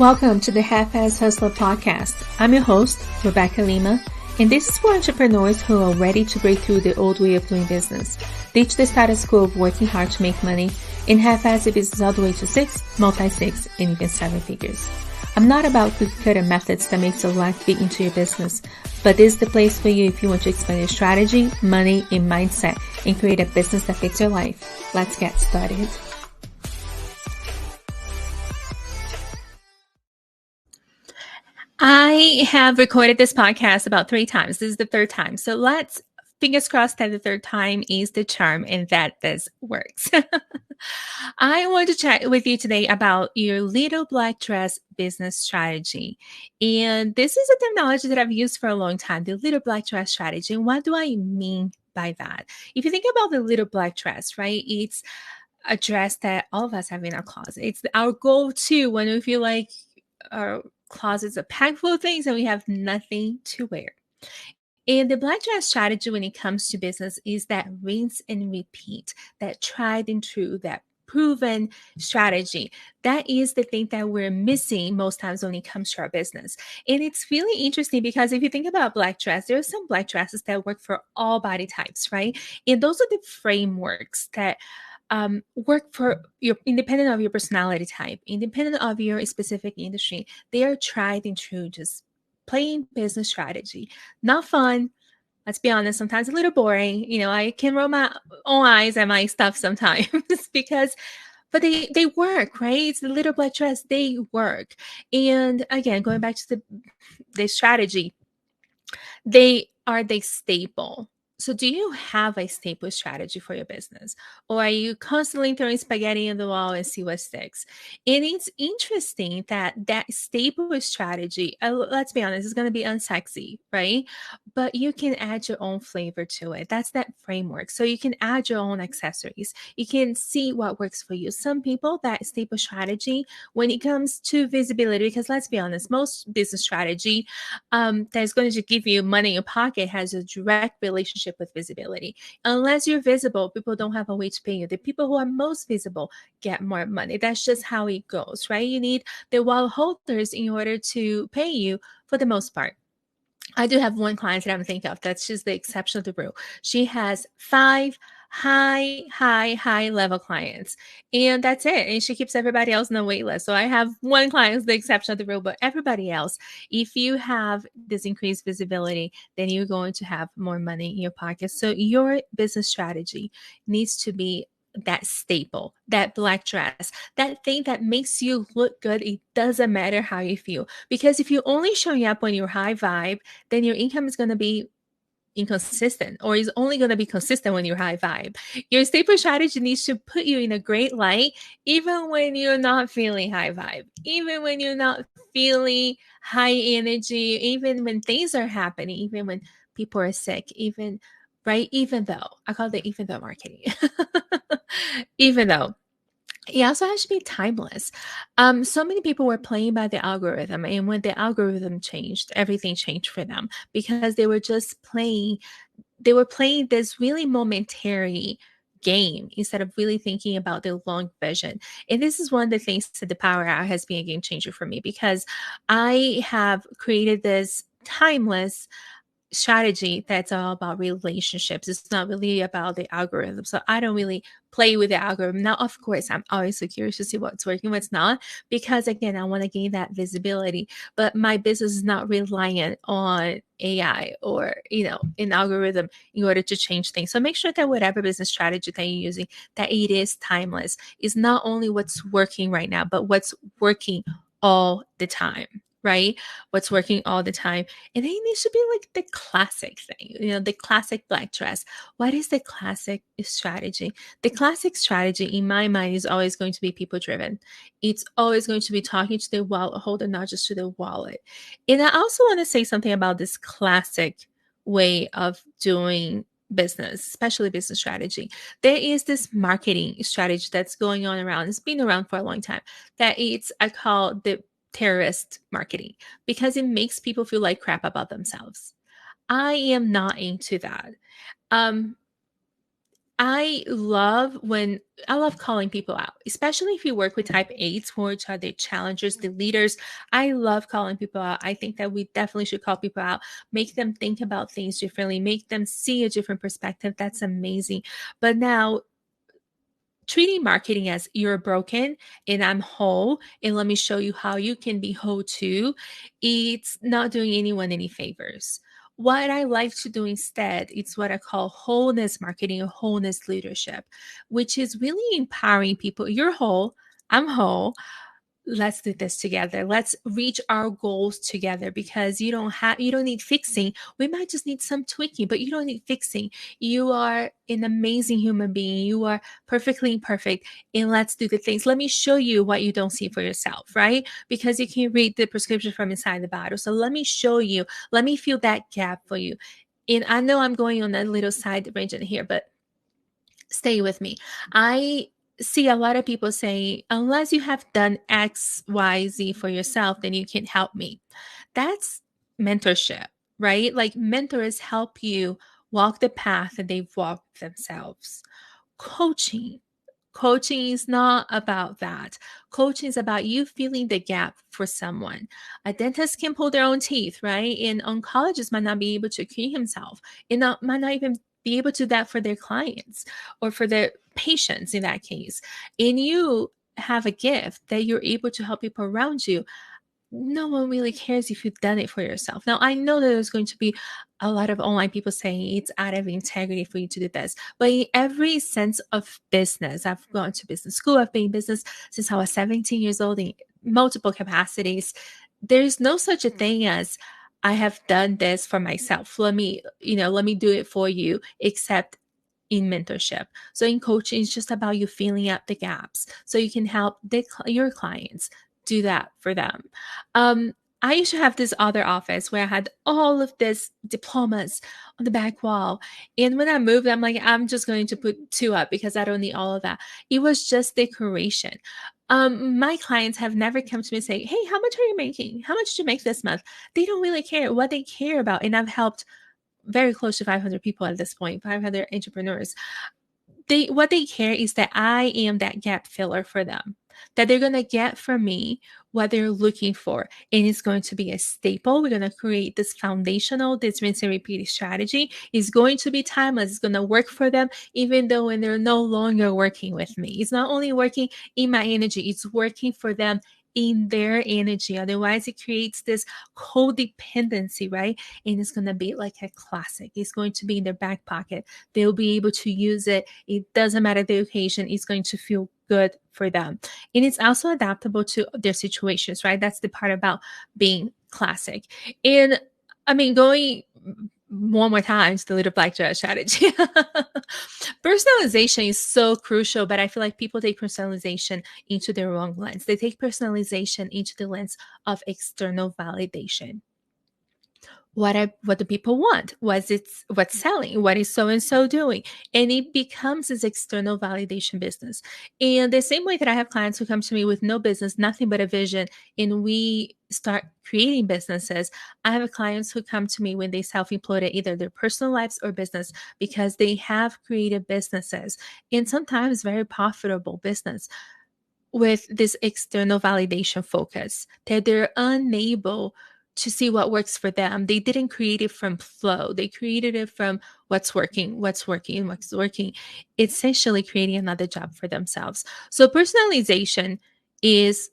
Welcome to the Half-Ass Hustler podcast. I'm your host, Rebeca Lima, and this is for entrepreneurs who are ready to break through the old way of doing business, ditch the status quo of working hard to make money, and half-ass a business all the way to 6, multi-6, and even 7 figures. I'm not about cookie-cutter methods that makes your life fit into your business, but this is the place for you if you want to expand your strategy, money, and mindset and create a business that fits your life. Let's get started. I have recorded this podcast about 3 times. This is the 3rd time. So fingers crossed that the 3rd time is the charm and that this works. I want to chat with you today about your little black dress business strategy. And this is a terminology that I've used for a long time, the little black dress strategy. And what do I mean by that? If you think about the little black dress, right? It's a dress that all of us have in our closet. It's our go-to when we feel like our closets are packed full of things and we have nothing to wear. And the black dress strategy when it comes to business is that rinse and repeat, that tried and true, that proven strategy. That is the thing that we're missing most times when it comes to our business. And it's really interesting because if you think about black dress, there are some black dresses that work for all body types, right? And those are the frameworks that work for your independent of your personality type, independent of your specific industry. They are tried and true, just plain business strategy. Not fun. Let's be honest, sometimes a little boring. I can roll my own eyes at my stuff sometimes but they work, right? It's the little black dress, they work. And again, going back to the strategy, they staple. So do you have a staple strategy for your business? Or are you constantly throwing spaghetti in the wall and see what sticks? And it's interesting that staple strategy, let's be honest, is going to be unsexy, right? But you can add your own flavor to it. That's that framework. So you can add your own accessories. You can see what works for you. Some people, that staple strategy, when it comes to visibility, because let's be honest, most business strategy that's going to give you money in your pocket has a direct relationship with visibility. Unless you're visible, people don't have a way to pay you. The people who are most visible get more money. That's just how it goes, right? You need the wall holders in order to pay you for the most part. I do have one client that I'm thinking of. That's just the exception of the rule. She has 5 high level clients, and that's it. And she keeps everybody else on the wait list. So I have one client who's the exception of the rule, but everybody else, if you have this increased visibility, then you're going to have more money in your pocket. So your business strategy needs to be that staple, that black dress, that thing that makes you look good. It doesn't matter how you feel. Because if you're only showing up when you're high vibe, then your income is going to be inconsistent, or is only going to be consistent when you're high vibe. Your staple strategy needs to put you in a great light, even when you're not feeling high vibe, even when you're not feeling high energy, even when things are happening, even when people are sick, even though I call it even though marketing, even though. It also has to be timeless. So many people were playing by the algorithm, and when the algorithm changed, everything changed for them because they were just playing. They were playing this really momentary game instead of really thinking about the long vision. And this is one of the things that the Power Hour has been a game changer for me because I have created this timeless strategy that's all about relationships. It's not really about the algorithm. So I don't really play with the algorithm. Now, of course, I'm always so curious to see what's working, what's not, because again, I want to gain that visibility. But my business is not reliant on AI or, an algorithm in order to change things. So make sure that whatever business strategy that you're using, that it is timeless. It's not only what's working right now, but what's working all the time. Right? What's working all the time. And then it needs to be like the classic thing, the classic black dress. What is the classic strategy? The classic strategy in my mind is always going to be people driven. It's always going to be talking to the wallet holder, not just to the wallet. And I also want to say something about this classic way of doing business, especially business strategy. There is this marketing strategy that's going on around. It's been around for a long time. I call the terrorist marketing because it makes people feel like crap about themselves. I am not into that. Um, I love calling people out, especially if you work with type 8s, which are the challengers, the leaders. I love calling people out. I think that we definitely should call people out, make them think about things differently, make them see a different perspective. That's amazing. But now, treating marketing as you're broken and I'm whole, and let me show you how you can be whole too, it's not doing anyone any favors. What I like to do instead, it's what I call wholeness marketing or wholeness leadership, which is really empowering people. You're whole, I'm whole, let's do this together, let's reach our goals together, because you don't need fixing. We might just need some tweaking, but you don't need fixing. You are an amazing human being, you are perfectly imperfect, and let's do the things. Let me show you what you don't see for yourself, right? Because you can't read the prescription from inside the bottle, so let me show you, let me fill that gap for you. And I know I'm going on a little side tangent here, but stay with me. I see a lot of people say, unless you have done XYZ for yourself, then you can help me. That's mentorship, right? Like mentors help you walk the path that they've walked themselves. Coaching. Coaching is not about that. Coaching is about you filling the gap for someone. A dentist can pull their own teeth, right? And oncologist might not be able to cure himself. And might not even be able to do that for their clients or for their patients in that case. And you have a gift that you're able to help people around you. No one really cares if you've done it for yourself. Now, I know that there's going to be a lot of online people saying it's out of integrity for you to do this, but in every sense of business, I've gone to business school, I've been in business since I was 17 years old in multiple capacities. There's no such a thing as I have done this for myself. Let me do it for you, except in mentorship. So in coaching, it's just about you filling out the gaps so you can help your clients do that for them. Um, I used to have this other office where I had all of these diplomas on the back wall. And when I moved, I'm like, I'm just going to put two up because I don't need all of that. It was just decoration. My clients have never come to me and say, hey, how much are you making? How much did you make this month? They don't really care what they care about. And I've helped very close to 500 people at this point, 500 entrepreneurs. What they care is that I am that gap filler for them, that they're going to get from me what they're looking for, and it's going to be a staple. We're going to create this foundational, this rinse and repeat strategy. It's going to be timeless. It's going to work for them even though when they're no longer working with me. It's not only working in my energy, it's working for them in their energy. Otherwise it creates this codependency, right? And it's going to be like a classic. It's going to be in their back pocket. They'll be able to use it. It doesn't matter the occasion. It's going to feel good for them. And it's also adaptable to their situations, right? That's the part about being classic. And I mean, going one more time to the little black dress strategy. Personalization is so crucial, but I feel like people take personalization into the wrong lens. They take personalization into the lens of external validation. What do people want? What's selling? What is so and so doing? And it becomes this external validation business. And the same way that I have clients who come to me with no business, nothing but a vision, and we start creating businesses. I have clients who come to me when they self-employed at either their personal lives or business because they have created businesses and sometimes very profitable business with this external validation focus, that they're unable to see what works for them. They didn't create it from flow. They created it from what's working, essentially creating another job for themselves. So personalization is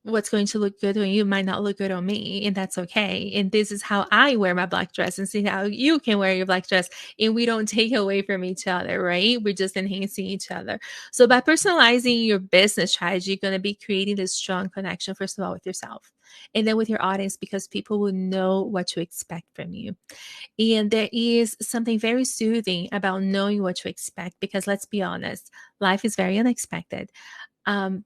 what's going to look good on you might not look good on me, and that's okay. And this is how I wear my black dress, and see how you can wear your black dress, and we don't take away from each other, right? We're just enhancing each other. So by personalizing your business strategy, you're going to be creating this strong connection, first of all, with yourself, and then with your audience, because people will know what to expect from you. And there is something very soothing about knowing what to expect, because let's be honest, life is very unexpected.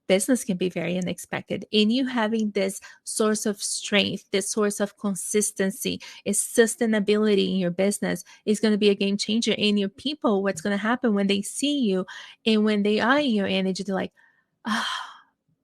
Business can be very unexpected. And you having this source of strength, this source of consistency, is sustainability in your business is going to be a game changer. And your people, what's going to happen when they see you and when they are in your energy, they're like, ah.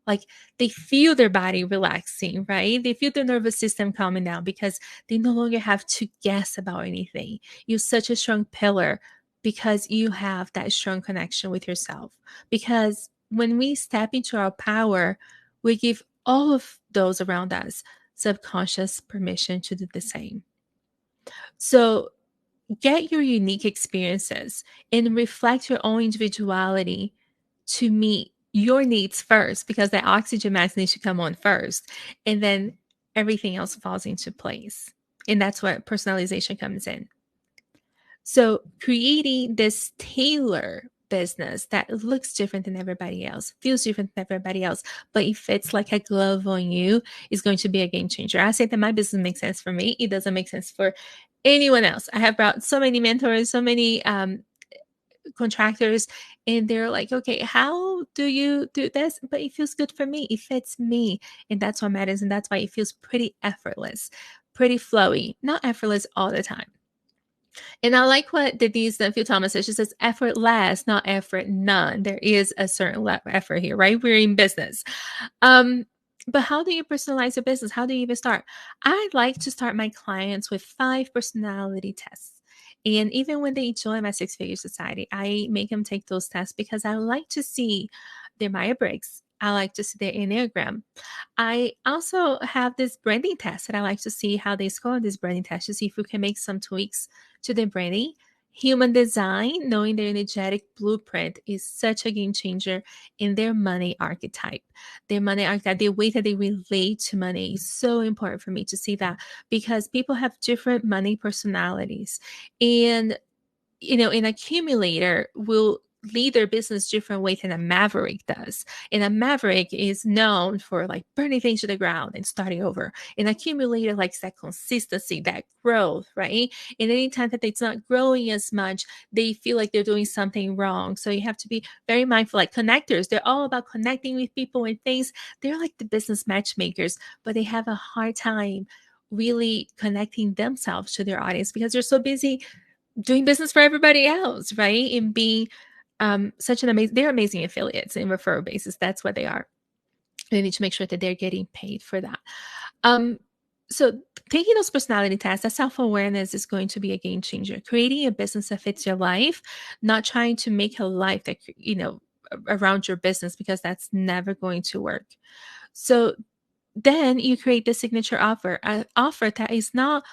Like they feel their body relaxing, right? They feel their nervous system calming down because they no longer have to guess about anything. You're such a strong pillar because you have that strong connection with yourself. Because when we step into our power, we give all of those around us subconscious permission to do the same. So get your unique experiences and reflect your own individuality to meet your needs first, because the oxygen mask needs to come on first. And then everything else falls into place. And that's where personalization comes in. So creating this tailor business that looks different than everybody else, feels different than everybody else, but it fits like a glove on you, is going to be a game changer. I say that my business makes sense for me. It doesn't make sense for anyone else. I have brought so many mentors, so many contractors, and they're like, okay, how do you do this? But it feels good for me. It fits me. And that's what matters. And that's why it feels pretty effortless, pretty flowy, not effortless all the time. And I like what Denise Dunfield Thomas says. She says, effort less, not effort none. There is a certain level of effort here, right? We're in business. But how do you personalize your business? How do you even start? I like to start my clients with 5 personality tests. And even when they join my 6-figure society, I make them take those tests because I like to see their Myers-Briggs. I like to see their Enneagram. I also have this branding test that I like to see how they score on this branding test to see if we can make some tweaks to their branding. Human design, knowing their energetic blueprint, is such a game changer in their money archetype. Their money archetype, the way that they relate to money is so important for me to see that, because people have different money personalities. And an accumulator will lead their business different way than a maverick does. And a maverick is known for like burning things to the ground and starting over. An accumulator likes that consistency, that growth, right? And anytime that it's not growing as much, they feel like they're doing something wrong. So you have to be very mindful. Like connectors, they're all about connecting with people and things. They're like the business matchmakers, but they have a hard time really connecting themselves to their audience because they're so busy doing business for everybody else, right? And being such an they're amazing affiliates and referral basis. That's what they are. They need to make sure that they're getting paid for that. So taking those personality tests, that self-awareness is going to be a game changer. Creating a business that fits your life, not trying to make a life that, around your business, because that's never going to work. So then you create the signature offer, an offer that is not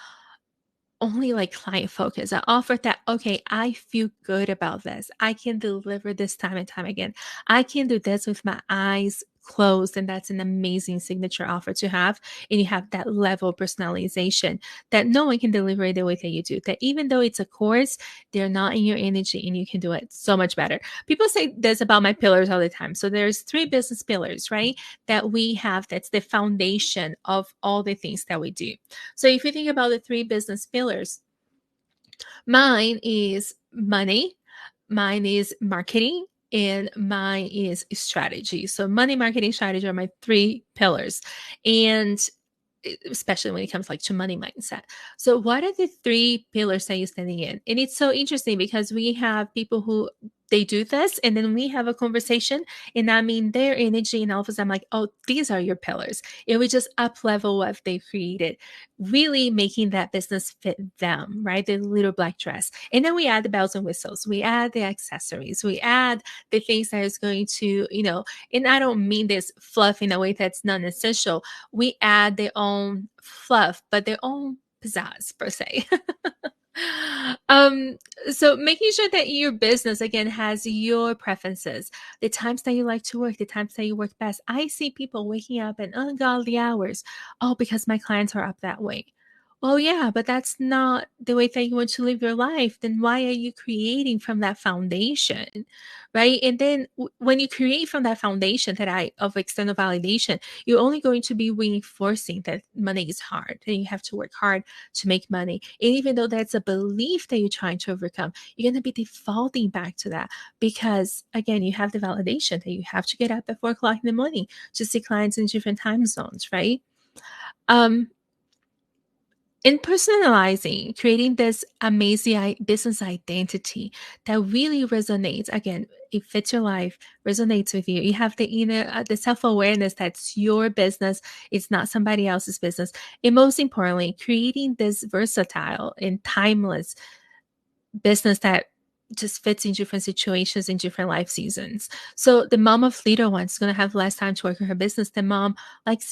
only like client focus. I offer that, okay, I feel good about this. I can deliver this time and time again. I can do this with my eyes closed. And that's an amazing signature offer to have. And you have that level of personalization that no one can deliver it the way that you do. That even though it's a course, they're not in your energy and you can do it so much better. People say this about my pillars all the time. So there's 3 business pillars, right? That we have, that's the foundation of all the things that we do. So if you think about the 3 business pillars, mine is money, mine is marketing, and mine is strategy. So money, marketing, strategy are my 3 pillars. And especially when it comes like to money mindset. So what are the 3 pillars that you're standing in? And it's so interesting because we have people who they do this and then we have a conversation and I mean their energy and all of a sudden I'm like, oh, these are your pillars. And we just up level what they've created, really making that business fit them, right? The little black dress. And then we add the bells and whistles. We add the accessories. We add the things that is going to, and I don't mean this fluff in a way that's non-essential. We add their own fluff, but their own pizzazz per se. um so making sure that your business again has your preferences, the times that you like to work, the times that you work best. I see people waking up at ungodly hours, oh, because my clients are up that way. Well, yeah, but that's not the way that you want to live your life. Then why are you creating from that foundation, right? And then when you create from that foundation of external validation, you're only going to be reinforcing that money is hard and you have to work hard to make money. And even though that's a belief that you're trying to overcome, you're going to be defaulting back to that because, again, you have the validation that you have to get up at 4 o'clock in the morning to see clients in different time zones, right? In personalizing, creating this amazing business identity that really resonates. Again, it fits your life, resonates with you. You have the inner, the self-awareness that's your business. It's not somebody else's business. And most importantly, creating this versatile and timeless business that just fits in different situations in different life seasons. So the mom of little ones is going to have less time to work in her business than mom like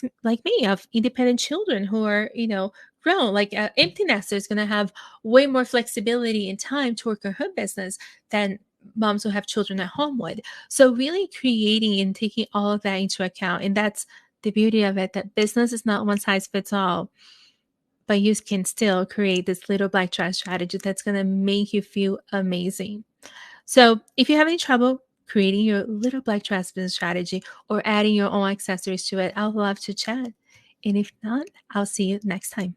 me of independent children who are, grown. Like empty nester is going to have way more flexibility and time to work on her business than moms who have children at home would. So really creating and taking all of that into account. And that's the beauty of it, that business is not one size fits all, but you can still create this little black dress strategy that's going to make you feel amazing. So if you have any trouble creating your little black dress business strategy or adding your own accessories to it, I'd love to chat. And if not, I'll see you next time.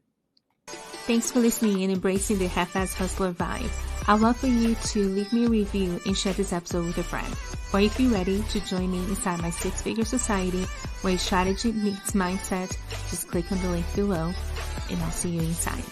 Thanks for listening and embracing the half-ass hustler vibe. I'd love for you to leave me a review and share this episode with a friend. Or if you're ready to join me inside my 6-figure society where strategy meets mindset, just click on the link below and I'll see you inside.